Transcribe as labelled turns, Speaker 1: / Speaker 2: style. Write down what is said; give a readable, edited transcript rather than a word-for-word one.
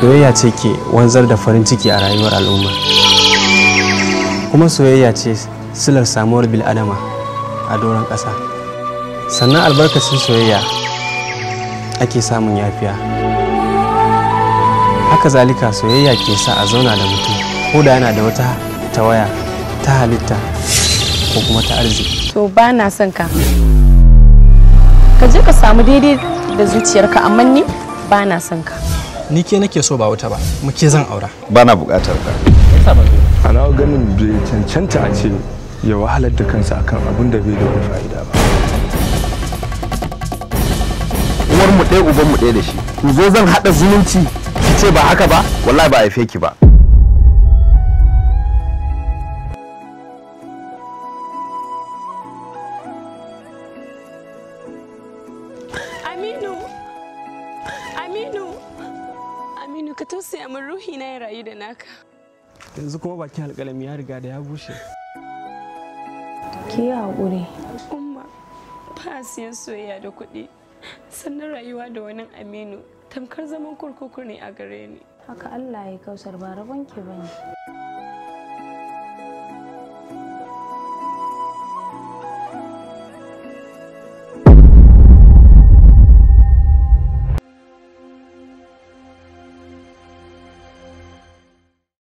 Speaker 1: soyayya ce ke wanzar da farin ciki a rayuwar al'umma, kuma soyayya ce silar samuwar bil'adama a doron ƙasa. Sannan albarkacin soyayya ake samun yafiya. Haka zalika soyayya ke sa a zauna da mutum ko da yana da wata tawaya ta halitta ko kuma ta arziki.
Speaker 2: To ba na son ka. Ka je ka samu daidai da zuciyarka, amma ni ba na son ka.
Speaker 1: Ni ke nake so ba wuta ba, muke zan aura.
Speaker 3: Ba na buƙatar ka.
Speaker 4: Ana ganin bai cancanta a ce ya wahalar da kansa akan abin da bai da wani fa'ida ba.
Speaker 3: Uwar mu ɗaya uban mu ɗaya da shi. Ku zo zan haɗa zumunci ki ce ba haka ba, wallahi ba a haife ki ba.
Speaker 2: Aminu ka tausaya min, ruhi na ya rayu da naka.
Speaker 1: Yanzu kuma bakin alƙalami ya riga da ya bushe.
Speaker 2: Ki yi haƙuri.
Speaker 5: Umma, ba a siyan soyayya da kuɗi. Sannan rayuwa da wani Aminu tamkar zaman kurkuku ne a gare ni.
Speaker 2: Haka Allah ya kausar, ba rabon ki bane.